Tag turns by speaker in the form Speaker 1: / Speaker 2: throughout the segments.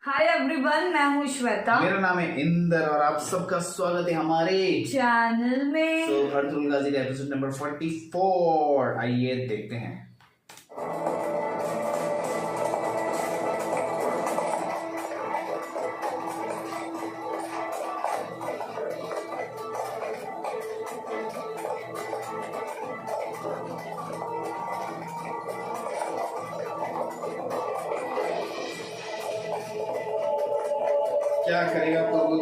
Speaker 1: Hi everyone, मैं हूँ श्वेता।
Speaker 2: मेरा नाम है इंदर और आप सबका स्वागत है हमारे
Speaker 1: चैनल में।
Speaker 2: अर्तुल गाजी का एपिसोड नंबर 44। आइए देखते हैं। क्या करेगा प्रभु?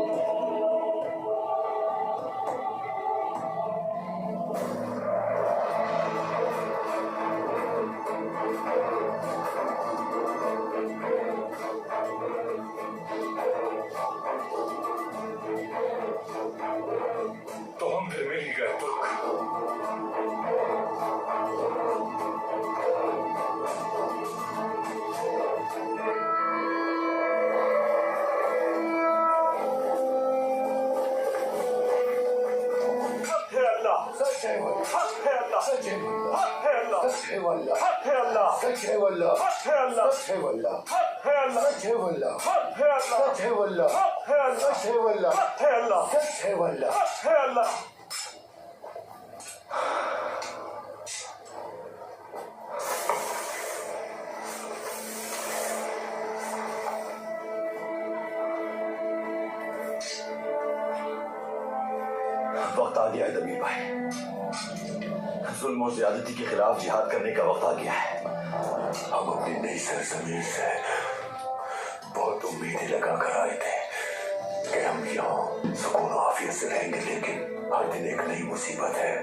Speaker 3: तो हम फिर मिल ही गए तुर्क। हक है अल्लाह,
Speaker 4: सच है वल्लाह,
Speaker 3: हक है अल्लाह,
Speaker 4: सच है वल्लाह,
Speaker 3: हक है अल्लाह,
Speaker 4: सच है वल्लाह,
Speaker 3: हक है अल्लाह,
Speaker 4: सच है वल्लाह,
Speaker 3: हक है अल्लाह,
Speaker 4: सच है वल्लाह,
Speaker 3: हक है अल्लाह,
Speaker 4: सच है वल्लाह,
Speaker 3: हक है अल्लाह,
Speaker 4: सच है वल्लाह,
Speaker 3: हक है अल्लाह,
Speaker 4: सच है वल्लाह,
Speaker 3: हक है अल्लाह,
Speaker 4: सच है वल्लाह।
Speaker 3: हक है अल्लाह। वक्त आ गया है दमीर भाई, जुल्म और ज्यादती के खिलाफ जिहाद करने का वक्त आ गया है।
Speaker 4: हम अपनी नई सरजमीन से बहुत उम्मीदें लगा कर आए थे कि हम यहाँ सुकून और आफियत से रहेंगे, लेकिन हर दिन एक नई मुसीबत है।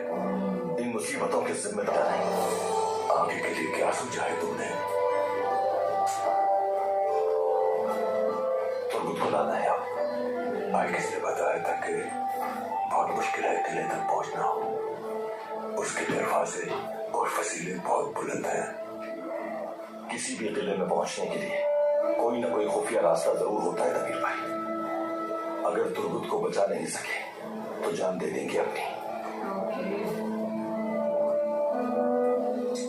Speaker 3: इन मुसीबतों के जिम्मेदार नहीं।
Speaker 4: आगे के लिए क्या सोचा है तुमने?
Speaker 3: तुर्गुत को लाना है अब।
Speaker 4: भाई किसने बताया था कि बहुत मुश्किल है किले तक पहुंचना। उसके दरवाजे और फसीले बहुत बुलंद हैं।
Speaker 3: किसी भी किले में पहुंचने के लिए कोई ना कोई खुफिया रास्ता जरूर होता है दमीर भाई। अगर तुर्गुत को बचा नहीं सके तो जान दे देंगे अपनी।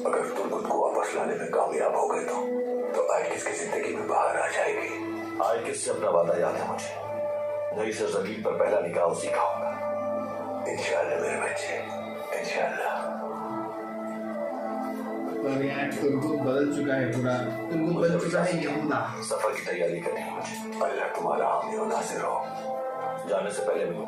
Speaker 4: अगर तुर्गुत को वापस लाने में कामयाब हो गए तो आय किसकी जिंदगी में बाहर आ जाएगी।
Speaker 3: आए किससे अपना वादा याद है मुझे। नई सरजमीन पर पहला निकाह उसी का होगा।
Speaker 4: इंशाल्लाह मेरे बच्चे, इंशाल्लाह।
Speaker 2: पर यहाँ तुर्गुत बदल चुका है, पूरा तुर्गुत बदल चुका है यहूदा।
Speaker 3: सफर की तैयारी करनी है मुझे।
Speaker 4: अल्लाह तुम्हारा हामी और नासिर हो।
Speaker 3: जाने से पहले मिलो।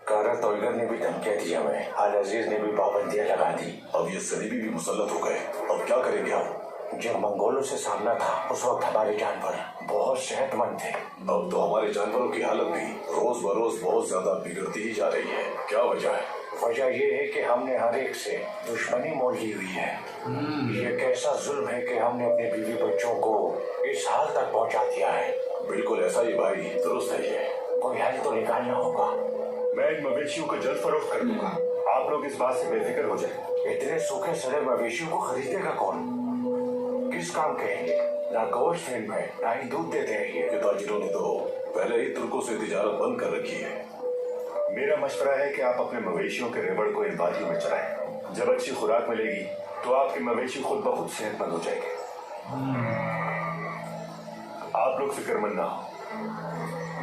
Speaker 4: कारा तोयगर ने भी धमकियां दी हमें, हाल अजीज ने भी पाबंदियां लगा दी।
Speaker 3: अब ये सलीबी भी मुसल्लत हो गए। अब क्या करेंगे हम?
Speaker 4: जब मंगोलों से सामना था उस वक्त हमारे जानवर बहुत सेहतमंद थे।
Speaker 3: अब तो हमारे जानवरों की हालत भी रोज बरोज बहुत ज्यादा बिगड़ती ही जा रही है। क्या वजह है?
Speaker 4: वजह यह है कि हमने हर एक से दुश्मनी मोल ली हुई है। ये कैसा जुल्म है कि हमने अपने बीवी बच्चों को इस हाल तक पहुंचा दिया है।
Speaker 3: बिल्कुल ऐसा ही भाई, दुरुस्त है ये।
Speaker 4: कोई हल तो निकालना होगा।
Speaker 3: मैं इन मवेशियों को जल्द फरोख्त कर दूंगा। आप लोग इस बात से बेफिक्र हो जाए।
Speaker 4: इतने सूखे सड़े मवेशियों को खरीदेगा कौन? किस काम के हैं ये? ना गोश्त है इनमें, ना ही दूध देते हैं ये।
Speaker 3: ताजिरों ने तो पहले ही तुर्कों से तिजारत बंद कर रखी है। मेरा मशवरा है कि आप अपने मवेशियों के रेवड़ को इन वादियों में चराएं। जब अच्छी खुराक मिलेगी तो आपके मवेशी खुद ब खुद सेहतमंद हो जाएंगे। आप लोग फिक्रमंद ना हो,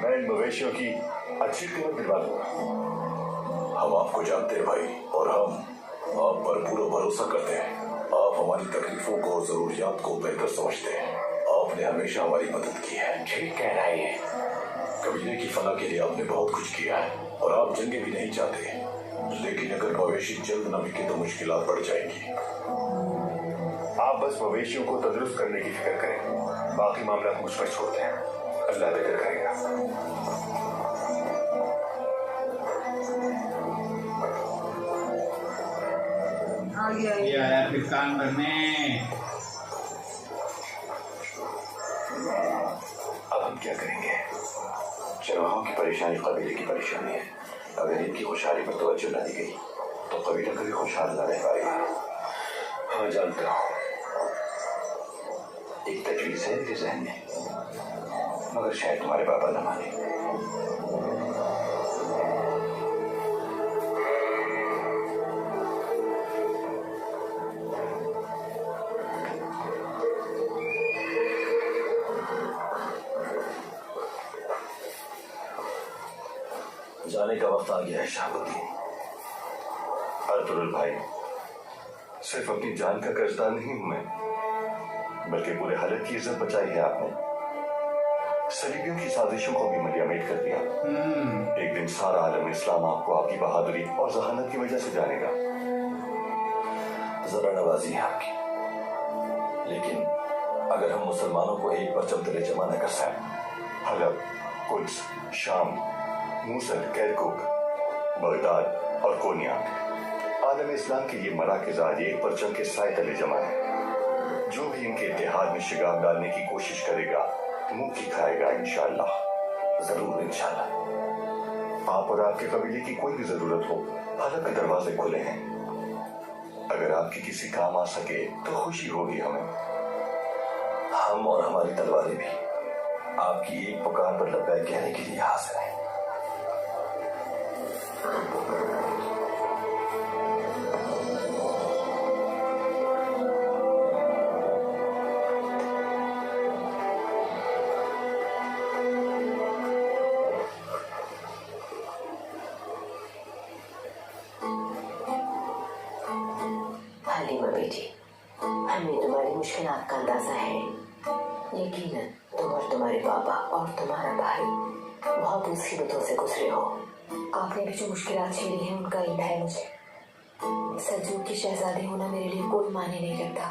Speaker 3: मैं इन मवेशियों की अच्छी कीमत दिलवा दूंगा। हम आपको जानते हैं भाई, और हम आप पर पूरा भरोसा करते हैं। आप हमारी तकलीफों को और जरूरियात को बेहतर समझते हैं। आपने हमेशा हमारी मदद की है।
Speaker 4: ठीक कह रहा है ये।
Speaker 3: कबीले की फलाह के लिए आपने बहुत कुछ किया है और आप जंगे भी नहीं चाहते, लेकिन अगर मवेशी जल्द न बिके तो मुश्किलात बढ़ जाएंगी। आप बस मवेशियों को तंदुरुस्त करने की फिक्र करें, बाकी मामला मुझ पर छोड़ दें। अल्लाह बेहतर करेगा।
Speaker 2: ये आया फिर कान भरने।
Speaker 4: अब हम क्या करेंगे? चरवाहों की परेशानी कबीले की परेशानी है। अगर इनकी खुशहाली पर तवज्जो न दी गई तो कबीला कभी खुशहाल न रह पाएगा।
Speaker 3: हाँ जानता हूँ।
Speaker 4: एक तजवीज है मेरे जहन में, मगर शायद तुम्हारे पापा न माने।
Speaker 3: जाने का वक्त आ गया है शाहबुद्दीन।
Speaker 4: अर्तुगरुल भाई, सिर्फ अपनी जान का कर्जदार नहीं हूं मैं, बल्कि पूरे हालत की इज्जत बचाई है आपने। सलीबियों की साजिशों को भी मलियामेट कर दिया। एक दिन सारा आलम इस्लाम आपको आपकी बहादुरी और जहानत की वजह से जानेगा।
Speaker 3: जरा नवाजी है आपकी, लेकिन अगर हम मुसलमानों को एक परचम तले जमा न कर सकें,
Speaker 4: हलब, कुद्स, शाम, मूसल, किरकुक, बगदाद और कोनिया, आलम इस्लाम के ये मराकज़ आज एक परचम के साए तले जमा है। जो भी इनके इत्तेहाद में शिगाफ डालने की कोशिश करेगा मुंह की खाएगा इंशाअल्लाह।
Speaker 3: जरूर इंशाअल्लाह।
Speaker 4: आप और आपके कबीले की कोई भी जरूरत हो, हलब के दरवाजे खुले हैं। अगर आपकी किसी काम आ सके तो खुशी होगी हमें।
Speaker 3: हम और हमारी तलवारें भी आपकी एक पुकार पर लब्बैक कहने के लिए हाजिर हैं।
Speaker 5: हलीमा बेटी, हमें तुम्हारी मुश्किलात का अंदाजा है। यकीनन तुम और तुम्हारे पापा और तुम्हारा भाई बहुत मुसीबतों से गुजरे हो। आपने भी जो मुश्किलात झेली हैं उनका इल्म है मुझे। सल्जूक की शहजादी होना मेरे लिए कोई मायने नहीं रखता।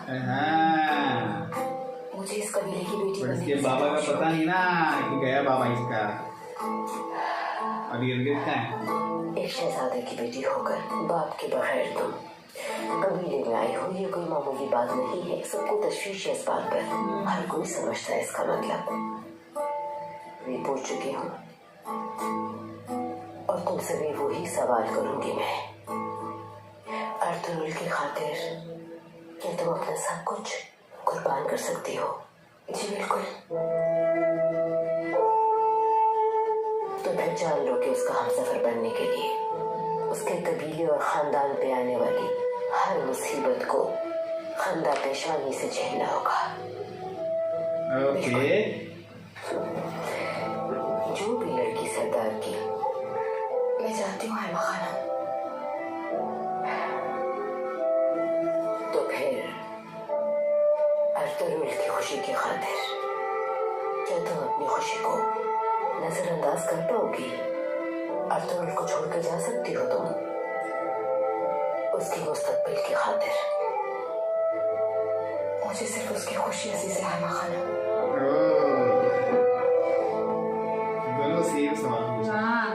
Speaker 5: मुझे इस कबीले की बेटी
Speaker 2: पर
Speaker 5: बनने
Speaker 2: इसके
Speaker 5: की
Speaker 2: बाबा का
Speaker 5: सच्ची
Speaker 2: पता नहीं ना कि गया बाबा इसका। अभी इर्द है
Speaker 5: एक शहजादे की बेटी होकर बाप के बगैर तुम कबीले में आई हो, ये कोई मामूली बात नहीं है। सबको तशवीश है इस बात पर, हर कोई समझता है इसका मतलब। मैं पूछ चुकी हूँ और तुमसे भी वही सवाल करूंगी मैं। अर्तुगरुल की खातिर क्या तुम अपना सब कुछ कुर्बान कर सकती हो? जी बिल्कुल। तो फिर जान लो कि उसका हमसफर बनने के लिए उसके कबीले और खानदान पे आने वाली हर मुसीबत को खंदा पेशानी से झेलना होगा।
Speaker 2: ओके।
Speaker 5: जो भी लड़की सरदार की मैं जानती हूँ हैमा खाना, तो फिर अर्तुगरुल की खुशी की खातिर क्या तुम अपनी खुशी को नजरअंदाज कर पाओगी? अर्तुगरुल को छोड़कर जा सकती हो तुम उसकी मुस्तकबिल की खातिर? मुझे सिर्फ उसकी खुशी अजीज है हैमा खाना।
Speaker 2: दोनों सेम सवाल पूछे।
Speaker 1: हाँ।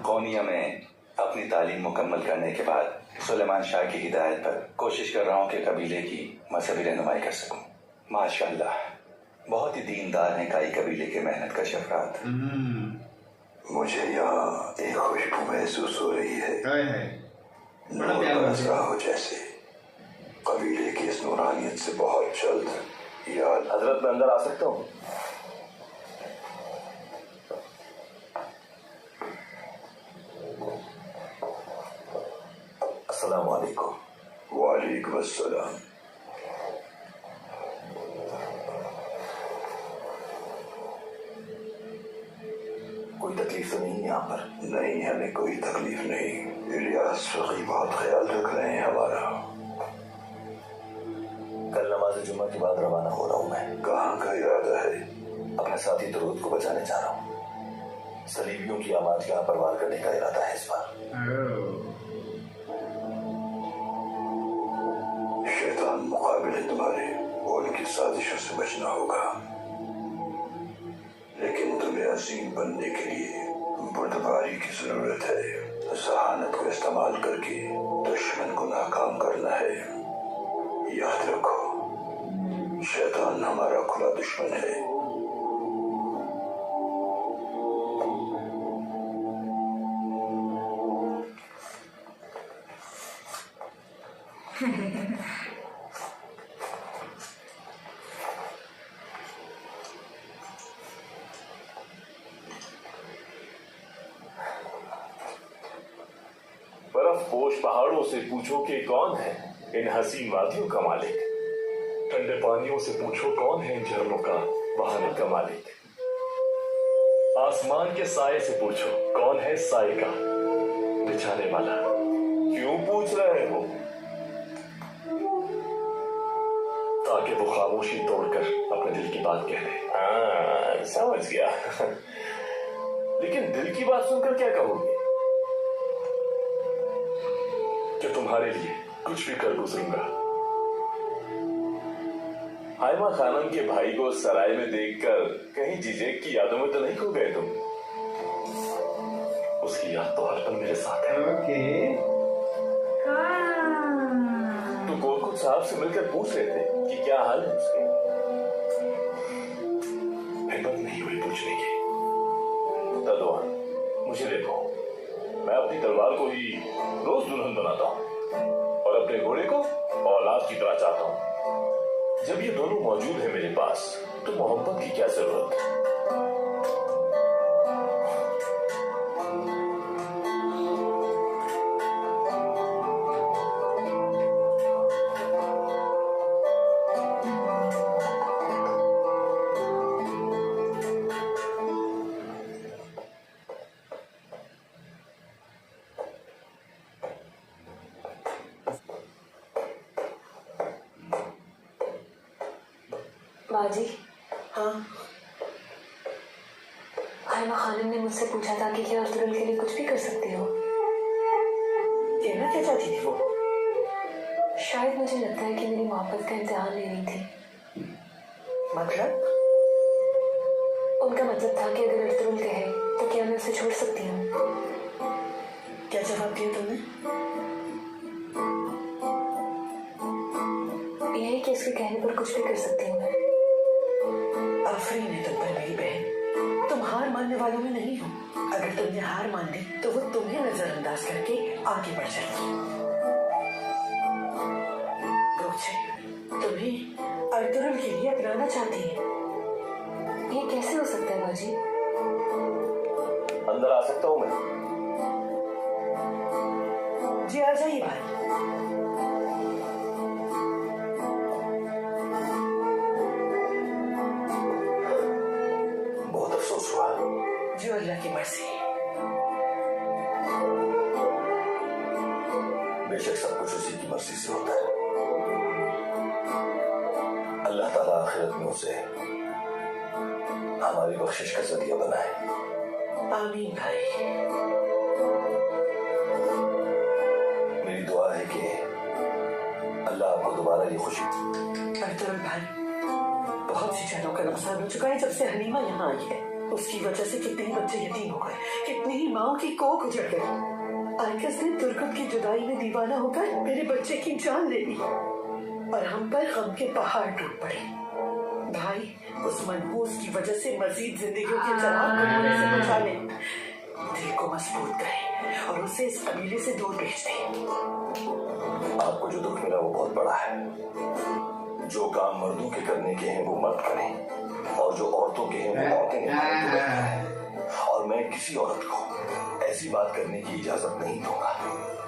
Speaker 4: कोनिया में अपनी तालीम मुकम्मल करने के बाद सुलेमान शाह की हिदायत पर कोशिश कर रहा हूँ कि कबीले की मजहबी रहनुमाई कर सकूं। माशाअल्लाह, बहुत ही दीनदार हैं काई कबीले के मेहनत कश अफराद।
Speaker 3: मुझे यहाँ एक खुशबू महसूस हो रही है,
Speaker 2: बड़ा प्यार
Speaker 3: बरस रहा हो जैसे। कबीले की इस नूरानियत से बहुत जल्द याद। हजरत, मैं अंदर आ सकता हूँ? अस्सलाम वालेकुम। वालेकुम अस्सलाम। कोई तकलीफ तो नहीं है यहाँ पर? नहीं, हमें कोई तकलीफ नहीं। इलियास फकी बहुत ख्याल रख रहे हैं हमारा। कल नमाज जुम्मा के बाद रवाना हो रहा हूँ मैं। कहाँ का इरादा है? अपने साथी दुरूद को बचाने जा रहा हूँ। सलीबियों की आवाज यहाँ पर वार करने का इरादा है इस बार। शैतान मुकाबले तुम्हारे और उनकी साजिशों से बचना होगा, लेकिन तुम्हें अजीम बनने के लिए बुर्दबारी की जरूरत है। जहानत को इस्तेमाल करके दुश्मन को नाकाम करना है। याद रखो, शैतान हमारा खुला दुश्मन है।
Speaker 6: बर्फपोश पहाड़ों से पूछो कि कौन है इन हसीन वादियों का मालिक। ठंडे पानियों से पूछो कौन है इन झरनों का वहाने का मालिक। आसमान के साए से पूछो कौन है साए का बिछाने वाला। क्यों पूछ रहे हो? ताकि वो खामोशी तोड़कर अपने दिल की बात कह ले। हाँ, समझ गया। लेकिन दिल की बात सुनकर क्या कहोगे? कि तुम्हारे लिए कुछ भी कर गुजरूंगा। हाइमा खानम के भाई को सराय में देखकर कहीं जीजे की यादों में तो नहीं खो गए तुम? उसकी याद तो हर पल मेरे साथ है।
Speaker 2: ओके।
Speaker 6: तो गोरखुद साहब से मिलकर पूछ रहे थे कि क्या हाल है उसके। हिम्मत नहीं हुई पूछने की। तलवार मुझे देखो, मैं अपनी तलवार को ही रोज दुल्हन बनाता हूँ और अपने घोड़े को औलाद की तरह चाहता हूँ। जब ये दोनों मौजूद है मेरे पास तो मोहब्बत की क्या जरूरत है?
Speaker 5: बाजी। हाँ, हाइमा खानम ने मुझसे पूछा था कि क्या अर्तुगरुल के लिए कुछ भी कर सकती हो। कहना क्या चाहती थी वो? शायद मुझे लगता है कि मेरी मोहब्बत का इम्तिहान ले रही थी। मतलब? उनका मतलब था कि अगर अर्तुगरुल कहे तो क्या मैं उसे छोड़ सकती हूँ। क्या जवाब दिया तुमने? यही कि उसके कहने पर कुछ भी कर सकती हूँ मैं। आफरीन है तुम पर मेरी बहन। तुम हार मानने वालों में नहीं हो। अगर तुमने हार मान ली तो वो तुम्हें नजरअंदाज करके आगे बढ़ जाएगी। तुम्हें अर्तुगरुल के लिए अपनाना चाहती है। ये कैसे हो सकता है बाजी?
Speaker 6: अंदर आ सकता हूँ मैं?
Speaker 5: जी आ जाइए भाई। जो अल्लाह की मर्जी।
Speaker 3: बेशक सब कुछ उसी की मर्जी से होता है। अल्लाह ताला आखिरत में उसे हमारी बख्शिश का जरिया बनाए।
Speaker 5: आमीन भाई।
Speaker 3: मेरी दुआ है कि अल्लाह आपको दोबारा ये खुशी।
Speaker 5: अर्तुगरुल भाई, बहुत सी जानों का नुकसान हो चुका है जब से हनीमा यहाँ आई है। उसकी वजह से कितने ही बच्चे यतीम हो गए, कितनी ही माओ की कोख उजड़ गई। आयकस ने तुर्कुत की जुदाई में दीवाना होकर मेरे बच्चे की जान ले ली और हम पर गम के पहाड़ टूट पड़े। भाई, उस मनहूस की वजह से मजीद जिंदगियों के चराग को होने से बचा ले। दिल को मजबूत करे और उसे इस कबीले से दूर भेज दे।
Speaker 3: आपको जो दुख मिला वो बहुत बड़ा है। जो काम मर्दों के करने के हैं वो मर्द करें और जो औरतों के हैं वो औरतें करें। और मैं किसी औरत को ऐसी बात करने की इजाजत नहीं दूंगा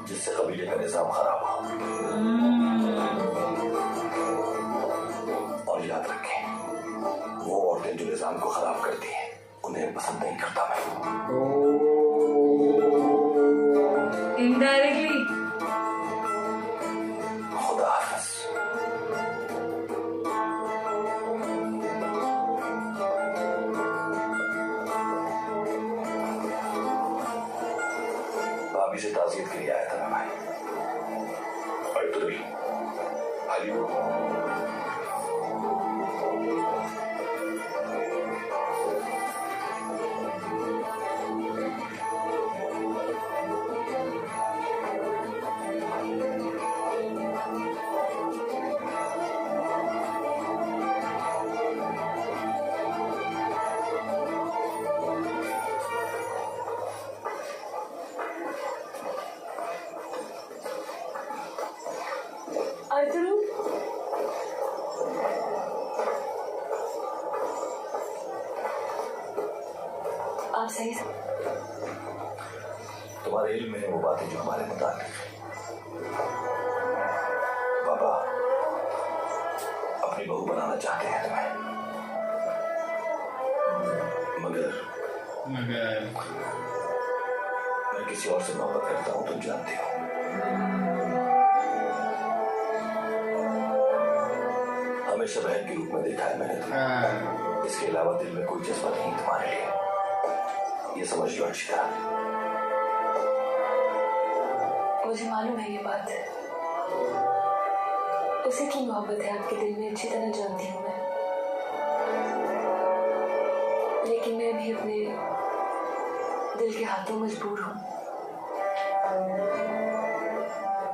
Speaker 3: जिससे कबीले का निजाम खराब हो। और याद रखें, वो औरतें जो निजाम को खराब करती हैं उन्हें पसंद नहीं करता मैं।
Speaker 1: इनडायरेक्टली।
Speaker 3: खुदा हाफिज। भाभी से ताज़ियत के लिए आया था मैं भाई। अर्तुगरुल,
Speaker 5: अर्तुगरुल, आप सही से।
Speaker 3: तुम्हारे इल्म में है वो बातें जो हमारे मुताबिक है। बाबा बहू बनाना चाहते हैं तुम्हें, मगर किसी और से मोहब्बत करता हूँ, तुम जानती हो। हमेशा बहन के रूप में देखा है मैंने तुम्हें। इसके अलावा दिल में कोई जज्बा नहीं तुम्हारे लिए, ये समझ लो अच्छी तरह।
Speaker 5: मुझे मालूम है ये बात। उसे की मोहब्बत है आपके दिल में, अच्छी तरह जानती हूँ मैं। लेकिन मैं भी अपने दिल के हाथों मजबूर हूँ।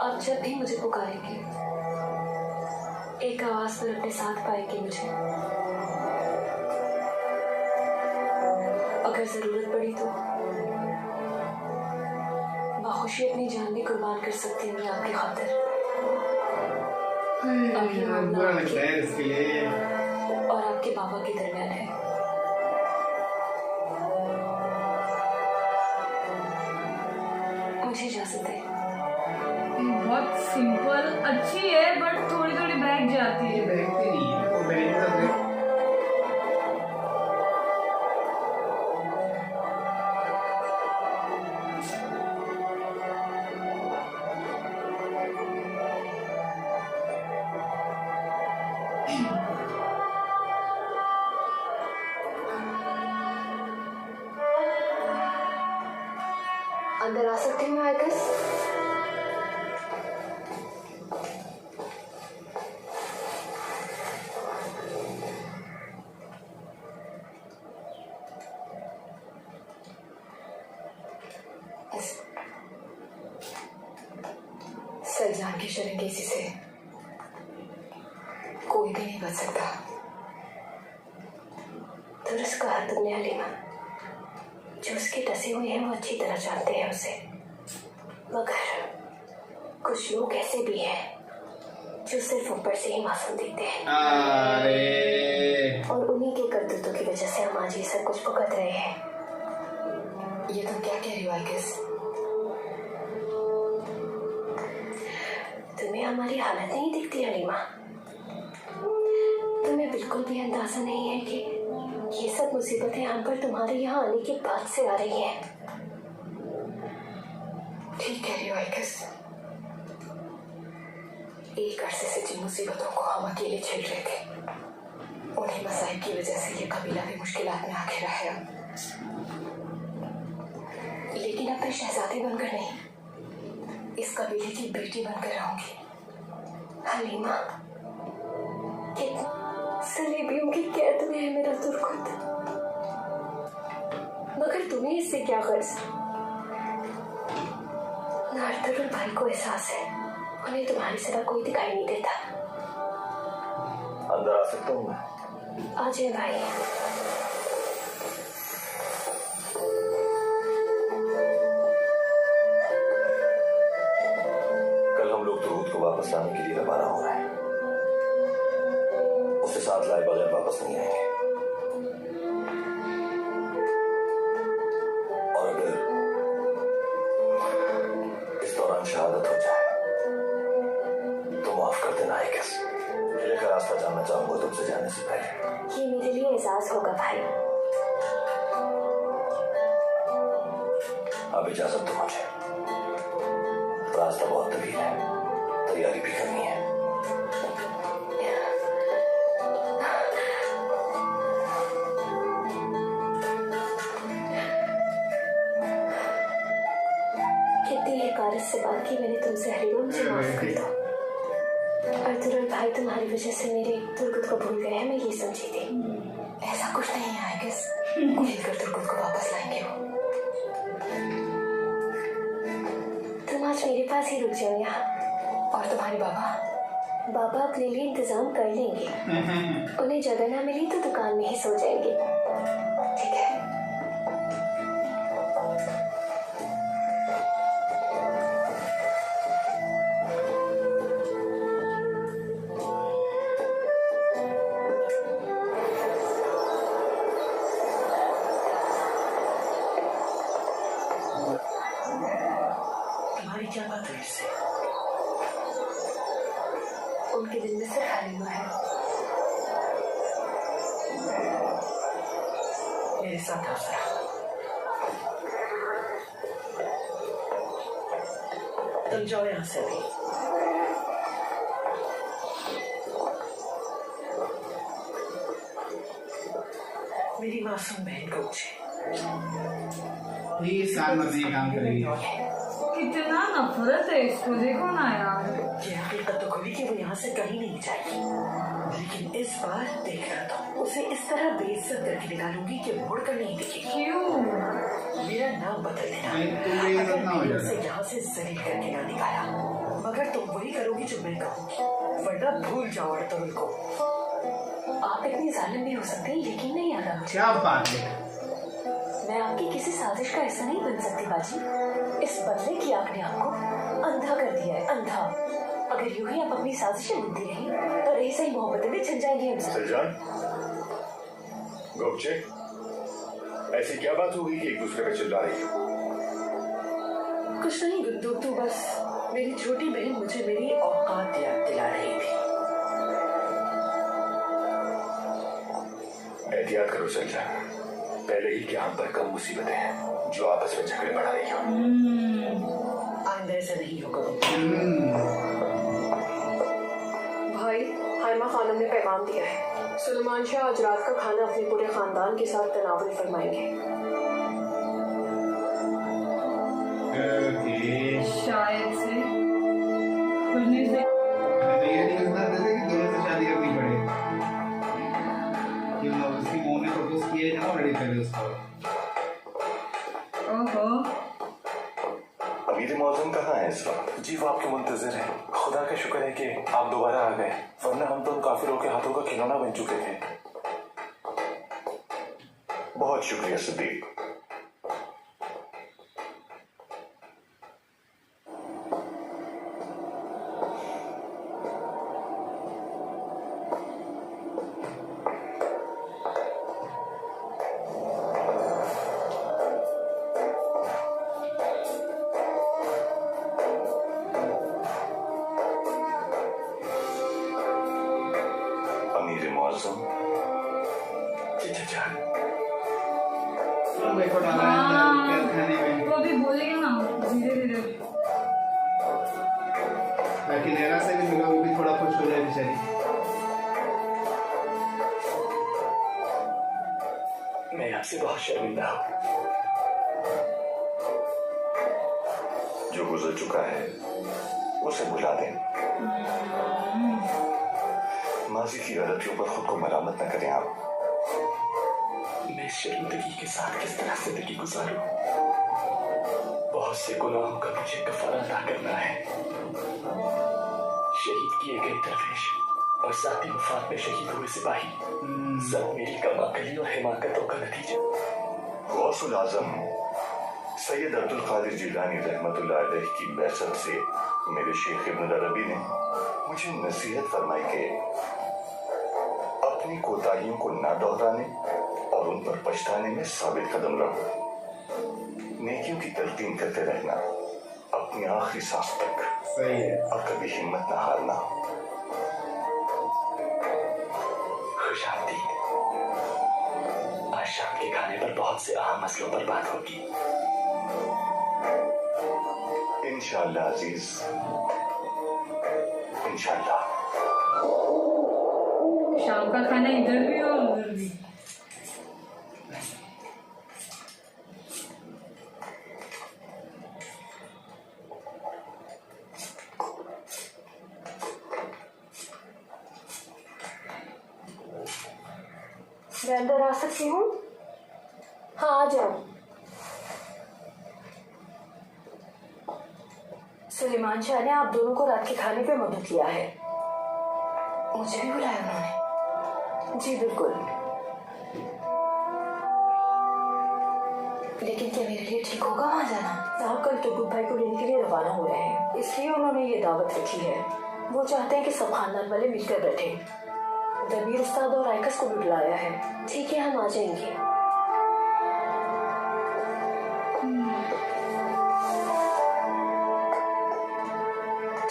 Speaker 5: आप जब भी मुझे पुकारेंगे, एक आवाज पर अपने साथ पाएंगे मुझे। अगर जरूरत पड़ी तो बाखुशी अपनी जान भी कुर्बान कर सकती हूँ आपकी खातिर।
Speaker 2: बुरा लगता है इसके लिए।
Speaker 5: और आपके बाबा के दरमियान है। मुझे इजाजत है।
Speaker 1: बहुत सिंपल अच्छी है बट थोड़ी थोड़ी बैग जाती
Speaker 2: ये
Speaker 1: है।
Speaker 2: बैठती नहीं है, वो बैठ तो
Speaker 5: अंदर आ सकती हूँ आयकस? सलजान की शर्मिंदगी से कोई भी नहीं बच सकता। दुरुस्त कहा तुमने हलीमा। जो उसके डसे हुए हैं वो अच्छी तरह जानते हैं उसे, मगर कुछ लोग ऐसे भी हैं जो सिर्फ ऊपर से ही मासूम दिखते हैं।
Speaker 2: अरे
Speaker 5: और उन्हीं के करतूतों की वजह से हम आज ये सब कुछ भुगत रहे हैं। ये तुम क्या कह रही हो आयकस? तुम्हें हमारी हालत नहीं दिखती हलीमा? तुम्हें बिल्कुल भी अंदाजा नहीं है कि ये सब मुसीबतें हम पर तुम्हारे यहाँ आने के बाद से आ रही हैं। ठीक कह रही हो आयकस। एक अरसे से जिन मुसीबतों को हम अकेले झेल रहे थे, उन्हीं मसाइब की वजह से ये कबीला भी मुश्किलात में आ घिरा है। लेकिन अब मैं शहजादी बनकर नहीं, इस कबीले की बेटी बनकर रहूंगी। हलीमा, कितना सलीबियों की कैद में है मेरा तुर्कुत, मगर तुम्हें इससे क्या गर्ज? नारदरुल भाई को एहसास है, उन्हें तुम्हारी सिवा कोई दिखाई नहीं देता।
Speaker 3: अंदर आ सकता हूँ मैं?
Speaker 5: आ जाए भाई।
Speaker 3: कल हम लोग तुरूद को वापस लाने के लिए रवाना हो रहे हैं। उसके साथ लाए बगैर वापस नहीं आएंगे। और अगर इस दौरान शहादत हो जाए तो माफ कर देना आयकस। मेरे का रास्ता जानना चाहूंगा तुमसे जाने से पहले।
Speaker 5: ये मेरे लिए एहसास होगा भाई।
Speaker 3: अब इजाजत दो मुझे, रास्ता बहुत तवील है, तैयारी भी करनी है।
Speaker 5: से बात की मैंने तुमसे हलीमा, मुझे माफ कर दो। अर्तुगरुल भाई तुम्हारी वजह से मेरे तुर्कुत को भूल गए हैं, मैं ये समझी थी। ऐसा कुछ नहीं है आयकस, मिलकर तुर्कुत को वापस लाएंगे वो। तुम आज मेरे पास ही रुक जाओ यहाँ। और तुम्हारे बाबा अपने लिए इंतजाम कर लेंगे। उन्हें जगह ना मिली तो दुकान में ही सो जाएंगे, ठीक है?
Speaker 3: क्या बात है इससे?
Speaker 5: उनके दिल में सिर्फ हलीमा है।
Speaker 3: मेरे साथ आओ जरा।
Speaker 5: चल जाओ यहाँ से भी। मेरी मासूम बहन को
Speaker 2: प्लीज साल मत ये काम करेगी।
Speaker 1: कितना नफरत है इसको, देखो ना यार।
Speaker 5: ये हकीकत तो खुली कि वो यहाँ से कहीं नहीं जाएगी, लेकिन इस बार देखना तो उसे इस तरह बेइज्जत करके निकालूंगी कि मुड़कर नहीं दिखेगी।
Speaker 1: क्यों?
Speaker 5: मेरा नाम बदल देना
Speaker 2: नहीं, तुम ये
Speaker 5: अगर
Speaker 2: ना हो
Speaker 5: मैंने
Speaker 2: जाए।
Speaker 5: उसे यहाँ से जलील करके ना निकाला, मगर तुम वही करोगी जो मैं कहूँगी, वरना भूल जाओ अर्तुगरुल को।
Speaker 7: आप इतनी जालिम भी हो सकते हैं, यकीन नहीं आ रहा मुझे।
Speaker 2: क्या बात है?
Speaker 7: मैं आपकी किसी साजिश का हिस्सा नहीं बन सकती बाजी। इस बदले की आग ने आपको अंधा कर दिया है, अंधा। अगर यूं ही आप अपनी साजिशें बुनती रही तो रही सही मोहब्बतें भी छिन जाएंगी हमसे।
Speaker 4: सलजान, गोपचे, ऐसी क्या बात हो गई कि एक दूसरे पे चिल्ला रही हो?
Speaker 5: कुछ नहीं गुड्डू, तू बस मेरी छोटी बहन मुझे मेरी औकात याद दिला रही थी।
Speaker 4: एहतियात करो सलजान, पहले ही कि हम पर कम मुसीबतें हैं जो आपस में झगड़े बढ़ा रही हो।
Speaker 5: आइंदा ऐसा नहीं होगा गुड्डू।
Speaker 8: भाई, हाइमा खानम ने पैगाम दिया है। सुलेमान शाह आज रात का खाना अपने पूरे खानदान के साथ तनावुल फरमाएंगे।
Speaker 2: ओके,
Speaker 1: शायद से कुछ नहीं से
Speaker 2: तैयारी करना देते कि दोनों से शादी करनी पड़े। क्यों ना उसकी मॉम ने प्रपोज किया है ना ऑलरेडी पहले उसको।
Speaker 1: ओहो,
Speaker 4: अमीर मौजूद कहाँ है इस वक्त?
Speaker 9: जी वो आपके मुंतजर है। खुदा का शुक्र है कि आप दोबारा आ गए, वरना हम तो उन काफिरों के हाथों का खिलौना बन चुके थे।
Speaker 4: बहुत शुक्रिया सिद्दीक। अमीर मौजूद
Speaker 2: देखो डाला है अंदर क्या खाने में।
Speaker 1: तो अभी बोलेंगे ना धीरे धीरे।
Speaker 2: ताकि नैरा से भी मिला, वो भी थोड़ा खुश हो जाए बेचारी।
Speaker 9: मैं आपसे बहुत शर्मिंदा हूँ।
Speaker 4: जो गुजर चुका है उसे भुला दें। माजी की गलतियों पर खुद को मरामत न करें आप।
Speaker 9: मैं शर्मिंदगी के साथ किस तरह जिंदगी गुजारूं? बहुत से गुनाहों का मुझे कफारा अदा करना है। शहीद किए गए दरवेश और साथी मुफाद में शहीद हुए सिपाही, सब मेरी कमाकली और हिमाकतों का नतीजा।
Speaker 4: गौसुल आजम सैयद अब्दुल कादिर जिलानी रहमतुल्लाह अलैह की बैसत से मेरे शेख इब्न अरबी ने मुझे नसीहत फरमाई कि अपनी कोताहियों को न दोहराने और उन पर पछताने में साबित कदम रहो। नेकियों की तलकीन करते रहना अपनी आखिरी सांस तक।
Speaker 2: सही है।
Speaker 4: और कभी हिम्मत न हारना।
Speaker 9: खुशामदीद। आज शाम के खाने पर बहुत से अहम मसलों पर बात होगी।
Speaker 4: इंशाअल्लाह अजीज, इंशाअल्लाह।
Speaker 1: शाम का खाना इधर भी और उधर भी।
Speaker 8: मैं अंदर आ सकती हूँ? हाँ, आ जाओ। सुलेमान शाह ने आप दोनों को रात के खाने पे मदद किया है।
Speaker 7: मुझे भी बुलाया उन्होंने?
Speaker 8: जी बिल्कुल।
Speaker 7: लेकिन क्या मेरे लिए ठीक होगा वहाँ जाना?
Speaker 8: साहब कल टुगुक भाई को लेने के लिए रवाना हो रहे हैं, इसलिए उन्होंने ये दावत रखी है। वो चाहते हैं कि सब खानदान वाले मिलकर बैठे। दबीर उस्ताद और आयकस को भी बुलाया है।
Speaker 7: ठीक है, हम आ जाएंगे।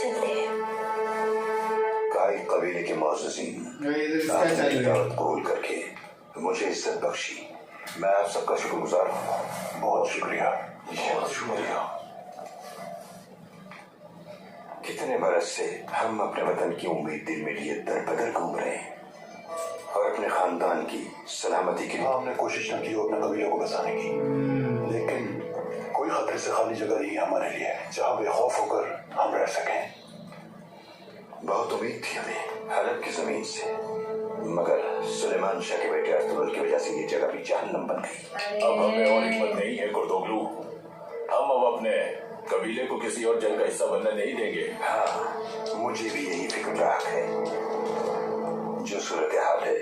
Speaker 7: चलते हैं।
Speaker 4: काई कबीले के मौजूदीन
Speaker 2: इसका चाहिए।
Speaker 4: दावत कबूल करके मुझे इज्जत बख्शी। मैं आप सबका शुक्रगुजार हूँ। बहुत शुक्रिया।
Speaker 9: बहुत शुक्रिया।
Speaker 4: इतने बरस से हम अपने वतन की उम्मीद दिल में लिए दर बदर घूम रहे हैं और अपने खानदान की सलामती के लिए हमने कोशिश न की हो अपने कबीले को बचाने की, लेकिन कोई खतरे से खाली जगह नहीं है हमारे लिए जहाँ बेखौफ होकर हम रह सकें। बहुत उम्मीद थी हमें हलब की जमीन से, मगर सुलेमान शाह के बेटे अर्तुगरुल की वजह से ये जगह भी जहन्नम बन गई।
Speaker 6: अब हमें और हिम्मत नहीं है कुर्दोगलू, हम अब अपने कबीले को किसी और जंग का हिस्सा बनने नहीं देंगे।
Speaker 4: हाँ, मुझे भी यही फिक्र है। जो सूरत हाल है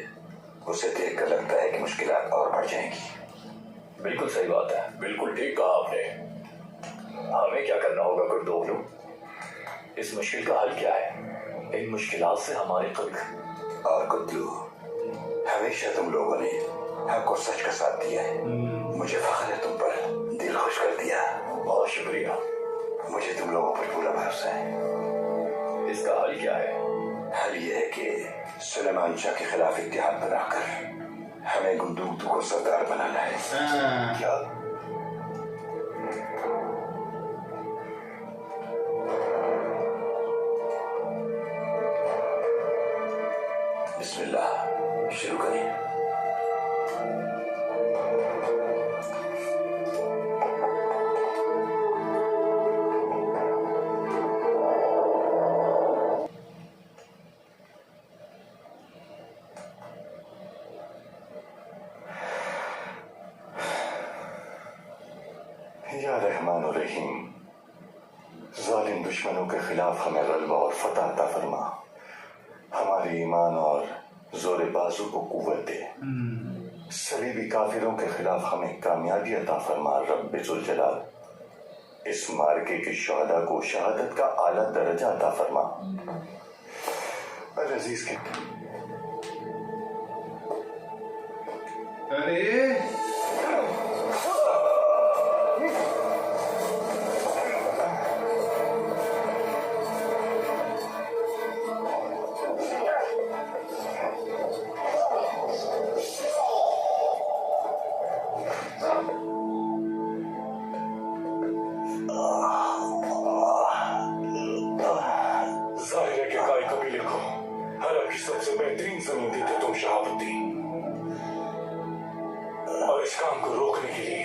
Speaker 4: उसे देख कर लगता है कि मुश्किलात और बढ़ जाएंगी।
Speaker 6: बिल्कुल सही बात है, बिल्कुल ठीक कहा आपने। हमें क्या करना होगा कुर्दोगलू? इस मुश्किल का हल क्या है? इन मुश्किलात से हमारे कबीले
Speaker 4: और कुद्दू, हमेशा तुम लोगों ने हक और सच का साथ दिया है। मुझे फख्र है तुम पर, दिल खुश कर दिया।
Speaker 6: बहुत शुक्रिया।
Speaker 4: मुझे तुम लोगों पर पूरा भरोसा है।
Speaker 6: इसका हल क्या है?
Speaker 4: हल ये है कि सुलेमान शाह के खिलाफ इत्तेहाद बनाकर हमें गुंदुगदू को सरदार बनाना है। क्या? बिस्मिल्लाह, शुरू करें। या रहमान और रहीम, जालिम दुश्मनों के खिलाफ हमें गलबा और फतह अता फरमा। हमारे ईमान और जोर बाजू को कुव्वत दे। सलीबी काफिरों के खिलाफ हमें कामयाबी अता फरमा रब्बे जुल जलाल। इस मार्के के शहदा को शहादत का आला दर्जा अता फरमा। अल अजीज के
Speaker 2: अरे
Speaker 4: सबसे बेहतरीन जमीन दी थी तुम शहाबुद्दीन, और इस काम को रोकने के लिए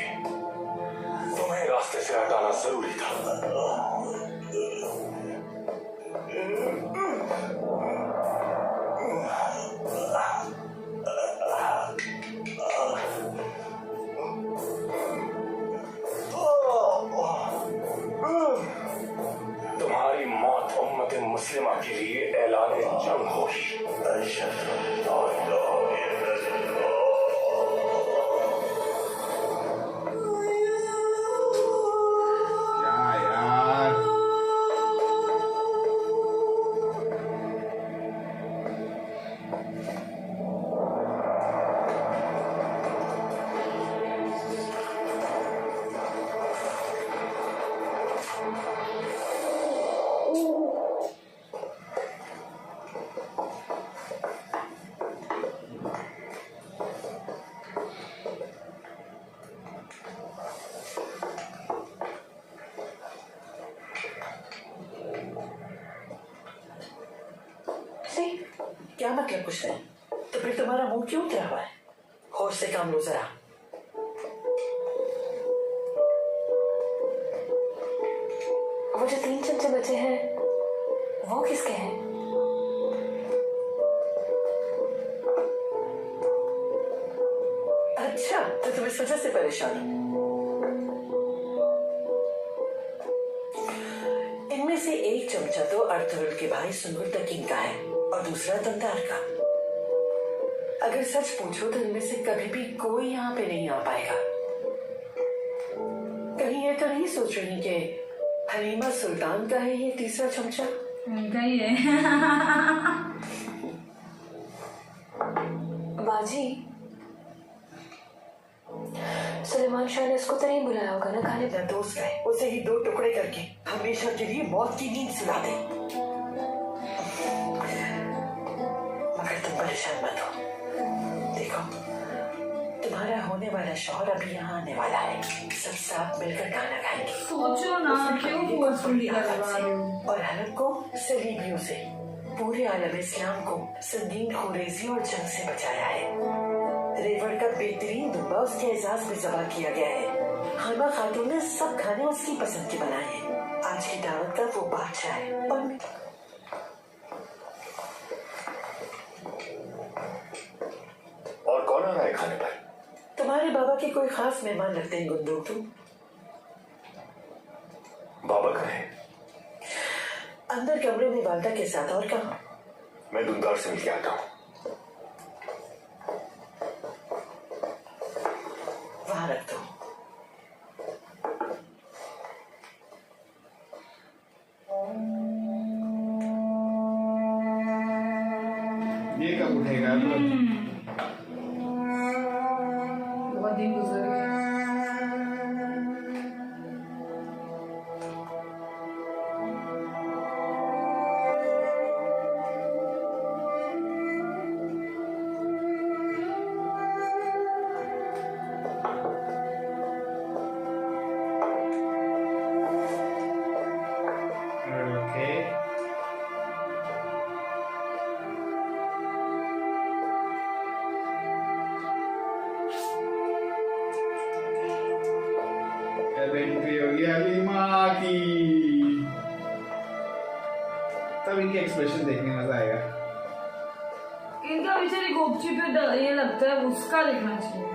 Speaker 4: तुम्हें रास्ते से हटाना जरूरी था। तुम्हारी मौत उम्मत मुस्लिमा के लिए ऐलान जंग होगी।
Speaker 5: क्या मतलब कुछ नहीं, तो फिर तुम्हारा मुंह क्यों उतरा हुआ है? होश से काम लो जरा।
Speaker 7: वो जो 3 चमचे बचे हैं वो किसके हैं?
Speaker 5: अच्छा, तो तुम इस वजह से परेशान हो। इनमें से 1 चमचा तो अर्तुगरुल के भाई सुनुर तकीन का है और दूसरा दमदार का। अगर सच पूछो तो इनमें से कभी भी कोई यहाँ पे नहीं आ पाएगा। कहीं ये तो नहीं सोच रही कि हलीमा सुल्तान का है ये तीसरा चमचा?
Speaker 1: उनका ही है।
Speaker 7: बाजी, सुलेमान शाह ने उसको तो नहीं बुलाया होगा ना खाने पर?
Speaker 5: दोस्त है, उसे ही 2 टुकड़े करके हमेशा के लिए मौत की नींद सुला दे। मगर तुम परेशान मत हो। देखो, तुम्हारा होने वाला शौहर अभी यहाँ आने वाला है। सब साथ मिलकर खाना खाएंगे।
Speaker 1: सोचो ना, क्यों फोर्सफुली करवा रहे हो?
Speaker 5: और हलक को सलीबियों से, पूरे आलम इस्लाम को संगीन खुरेजी और जंग से बचाया है। रेवड़ का बेहतरीन दुम्बा उसके एजाज में ज़बह किया गया है। खाना खातून ने सब खाने उसकी पसंद के बनाए हैं। आज की दावत का वो बादशाह है।
Speaker 4: और कौन आ रहा है खाने पर?
Speaker 5: तुम्हारे बाबा के कोई खास मेहमान लगते हैं गुंदूक। तुम
Speaker 4: बाबा का है
Speaker 5: अंदर कमरे में वालदा के साथ। और कहाँ?
Speaker 4: मैं दुमदार से मिलके आता हूँ।
Speaker 5: वहां रख दो।
Speaker 2: ये कब उठेगा?
Speaker 1: बहुत दिन गुजर गए।
Speaker 2: ओके, अब एंट्री होगी अभी माँ की। तब इनके एक्सप्रेशन देखने में मजा आएगा।
Speaker 1: इनका बेचारी गोपची पे ये लगता है उसका देखना चाहिए।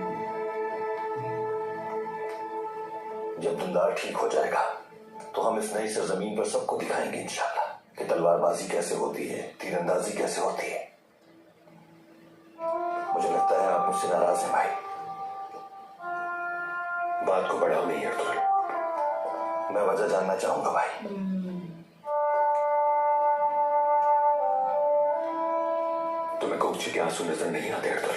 Speaker 3: जब दुमदार ठीक हो जाएगा तो हम इस नई सरजमीन पर सबको दिखाएंगे इंशाल्लाह कि तलवारबाजी कैसे होती है, तीरंदाजी कैसे होती है। मुझे लगता है आप मुझसे नाराज हैं भाई।
Speaker 4: बात को बढ़ाओ नहीं अर्तुल।
Speaker 3: मैं वजह जानना चाहूंगा भाई।
Speaker 4: तुम्हें कोकची के आंसू नजर नहीं आते अर्तुल?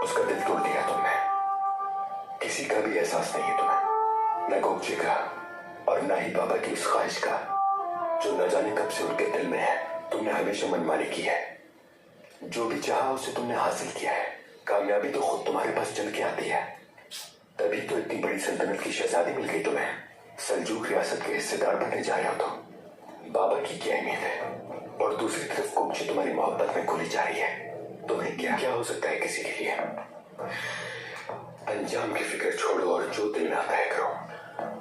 Speaker 4: उसका दिल तोड़ दिया तुमने। किसी का भी एहसास नहीं है तुम्हें, न कोकची का और न ही बाबा की उस ख्वाहिश का जो न जाने कब से उनके दिल में है। तुमने हमेशा मनमानी की है। जो भी चाहा उसे तुमने हासिल किया है। कामयाबी तो खुद तुम्हारे पास चल के आती है। तभी तो इतनी बड़ी सल्तनत की शहजादी मिल गई तुम्हें। सल्जूक रियासत के हिस्सेदार बनने जा रहे हो तुम। बाबा की क्या अहमियत है और दूसरी तरफ कोकची तुम्हारी मोहब्बत में खुली जा रही है। तुम्हें क्या क्या हो सकता है किसी के लिए। अंजाम की फिक्र छोड़ो और जो दिल में आता है करो।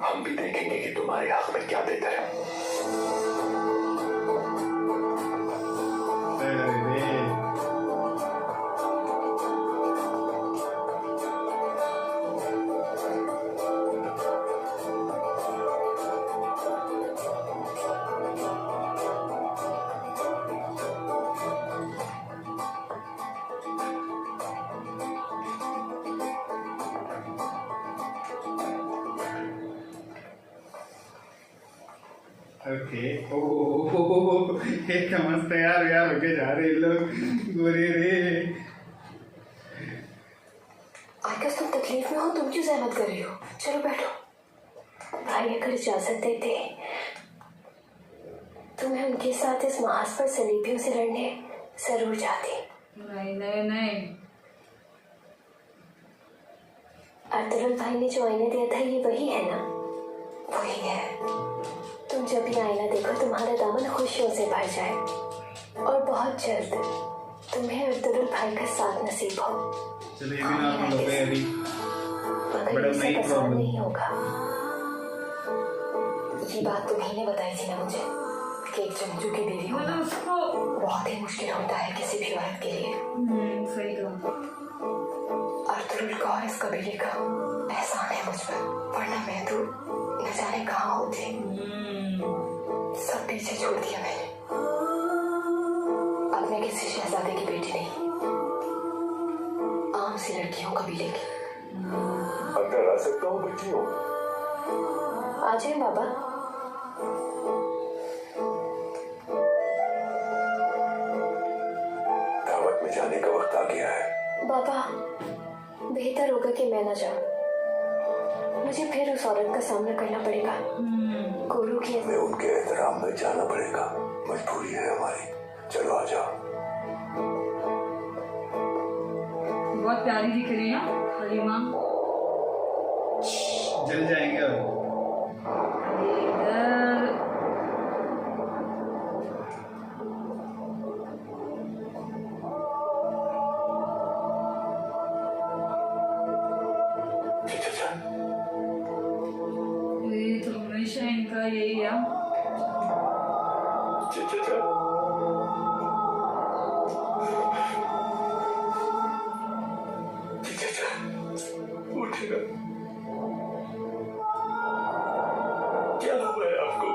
Speaker 4: हम भी देखेंगे कि तुम्हारे हक में क्या बेहतर है।
Speaker 2: ओके, ओह एक मस्त यार यार होके जा रहे लोग। गोरे रे
Speaker 8: आकाश, तुम तकलीफ में हो, तुम क्यों जहमत कर रही हो? चलो बैठो। भाई अगर इजाजत देते तुम्हें उनके साथ इस महाज पर सलीबियों से लड़ने जरूर जाती।
Speaker 1: नहीं नहीं नहीं,
Speaker 8: अर्तुल भाई ने जो आईना दिया था ये वही है ना? वही है। तुम जब भी आईना देखो तुम्हारा दामन खुशियों से भर जाए और बहुत जल्द तुम्हें अर्तुल भाई का साथ नसीब हो।
Speaker 2: चलिए भी ना हम लोग अभी
Speaker 8: मगर ये सब आसान नहीं होगा। ये बात तुम्ही ने बताई थी ना मुझे कि एक जंगजू की बीवी होना
Speaker 1: मतलब उसको
Speaker 8: बहुत ही मुश्किल होता है किसी भी औरत के लिए।
Speaker 1: सही कहा।
Speaker 8: अर्तुल का और इस कबीले का एहसान है मुझ पर, वरना मैं तो न जाने कहाँ होती। सब पीछे छोड़ दिया मैंने। अब मैं किसी शहजादे की बेटी नहीं, आम सी लड़कियों कबीले की।
Speaker 4: अंदर आ सकता हूँ बच्चियों?
Speaker 8: आ जाए बाबा।
Speaker 4: दावत में जाने का वक्त आ गया है।
Speaker 8: बाबा बेहतर होगा कि मैं ना जाऊं। मुझे फिर उस औरत का सामना करना पड़ेगा। गुरु की
Speaker 4: हमें उनके एहतराम में जाना पड़ेगा, मजबूरी है हमारी। चलो आ जाओ।
Speaker 1: बहुत प्यारी दिख रही है। हलीमा
Speaker 2: जल जाएंगे अब।
Speaker 1: इधर
Speaker 9: चाचा
Speaker 1: ये तो हमेशा इनका यही है।
Speaker 9: चाचा चाचा उठेगा। क्या हुआ है आपको?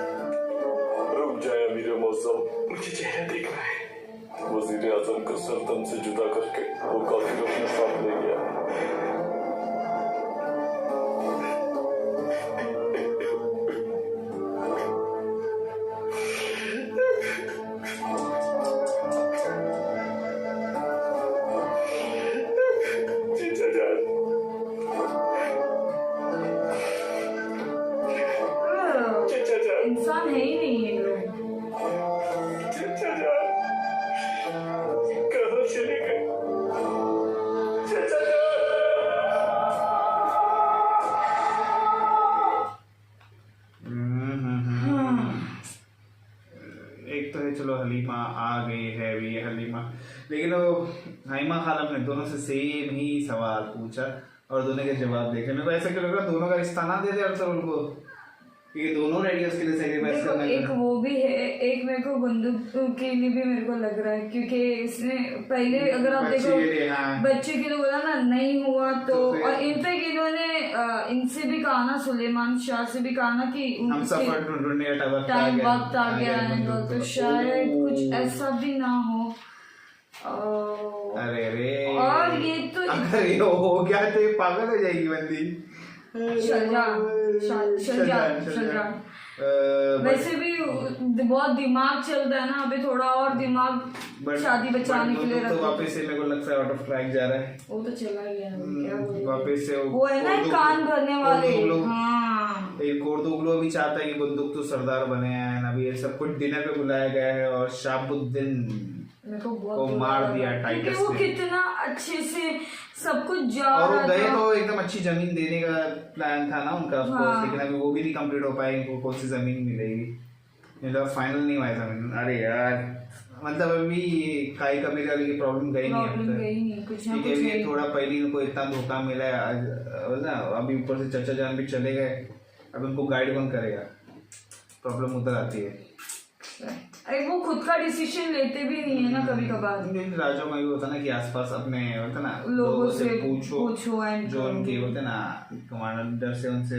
Speaker 6: रुक जाए अमीर मौसम,
Speaker 9: मुझे चेहरा देखना है।
Speaker 6: वजीर आजम को सल्तन से जुदा करके वो काफिर अपने साथ ले गया।
Speaker 9: चाचा जान चाचा जान
Speaker 1: इंसान है ही नहीं ये लोग।
Speaker 9: चाचा जान कहाँ चले गए? चाचा जान
Speaker 2: एक तो है चलो हलीमा आ गई है भी हलीमा, लेकिन वो हाइमा खालम ने दोनों से सेम ही सवाल पूछा और दोनों के जवाब देखे। मेरे को ऐसा क्यों लग रहा दोनों का रिश्ता ना दे दे अरसर उनको, ये दोनों रेडी है उसके लिए सेक्रीफाइस
Speaker 1: देखो
Speaker 2: करने
Speaker 1: एक
Speaker 2: का।
Speaker 1: वो भी है, एक मेरे को बंदूक के लिए भी मेरे को लग रहा है, क्योंकि इसने पहले अगर आप
Speaker 2: बच्चे
Speaker 1: देखो
Speaker 2: के लिए, हाँ।
Speaker 1: बच्चे के लिए बोला ना नहीं हुआ तो
Speaker 2: फिर-
Speaker 1: और इनफेक्ट इन्होंने इनसे भी कहा ना, सुलेमान शाह से भी कहा ना कि
Speaker 2: हम सफर ढूंढने का वक्त आ
Speaker 1: टाइम
Speaker 2: गया,
Speaker 1: वक्त आ गया है,
Speaker 2: बंदूक
Speaker 1: तो
Speaker 2: को।
Speaker 1: शायद कुछ ऐसा भी ना हो।
Speaker 2: अरे रे
Speaker 1: और ये तो
Speaker 2: अगर ये हो गया तो ये पागल हो जाएगी बंदी।
Speaker 1: शलजान वैसे भी बहुत दिमाग चल रहा है ना अभी, थोड़ा और दिमाग शादी बचाने के लिए
Speaker 2: तो
Speaker 1: रखो।
Speaker 2: वापस से मेरे को लगता है आउट ऑफ ट्रैक जा रहा है।
Speaker 1: वो तो चला गया है, क्या बोले?
Speaker 2: वापस से
Speaker 1: वो है ना कान भरने वाले। हाँ
Speaker 2: एक कोर्दुगलो भी चाहता है कि बंदूक तो सरदार बने हैं, अभी ये सब कुछ डिनर पे बुलाया गया है और शाहबुद्दीन
Speaker 1: मेरे को
Speaker 2: को
Speaker 1: बहुत
Speaker 2: मार
Speaker 1: बुरा
Speaker 2: दिया
Speaker 1: लगा,
Speaker 2: टाइटस
Speaker 1: क्योंकि वो
Speaker 2: ने।
Speaker 1: कितना अच्छे से सब कुछ जा
Speaker 2: और वो
Speaker 1: रहा
Speaker 2: गए
Speaker 1: था।
Speaker 2: तो एकदम अच्छी जमीन देने का प्लान था ना उनका, of course,
Speaker 1: हाँ।
Speaker 2: लेकिन अभी वो भी नहीं कंप्लीट हो पाएगी, इनको कौन सी जमीन मिलेगी, मतलब फाइनल नहीं हुआ है जमीन। अरे यार मतलब अभी काई कबीर वाली की प्रॉब्लम गई नहीं
Speaker 1: प्रॉब्लम
Speaker 2: अब तक।
Speaker 1: गई नहीं, कुछ ना
Speaker 2: ठीक है,
Speaker 1: कुछ
Speaker 2: ये
Speaker 1: नहीं।
Speaker 2: थोड़ा पहले इनको इतना धोखा मिला है आज ना, अभी ऊपर से चाचा जान भी चले गए, अब उनको गाइड कौन करेगा, प्रॉब्लम उधर आती है।
Speaker 1: अरे वो खुद का डिसीजन लेते भी नहीं है ना कभी कभार।
Speaker 2: राजों में भी होता ना कि आसपास अपने होता ना
Speaker 1: लोगों से
Speaker 2: पूछो
Speaker 1: and
Speaker 2: जो उनके होते ना कमांडर से उनसे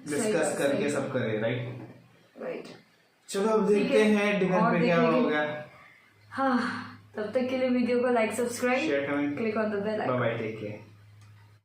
Speaker 2: डिस्कस करके सब करे, राइट। चलो अब देखते हैं डिनर पे क्या होगा।
Speaker 1: हाँ तब तक के लिए वीडियो को like, subscribe,
Speaker 2: share, comment,
Speaker 1: click on the bell icon.
Speaker 2: Bye bye, take care.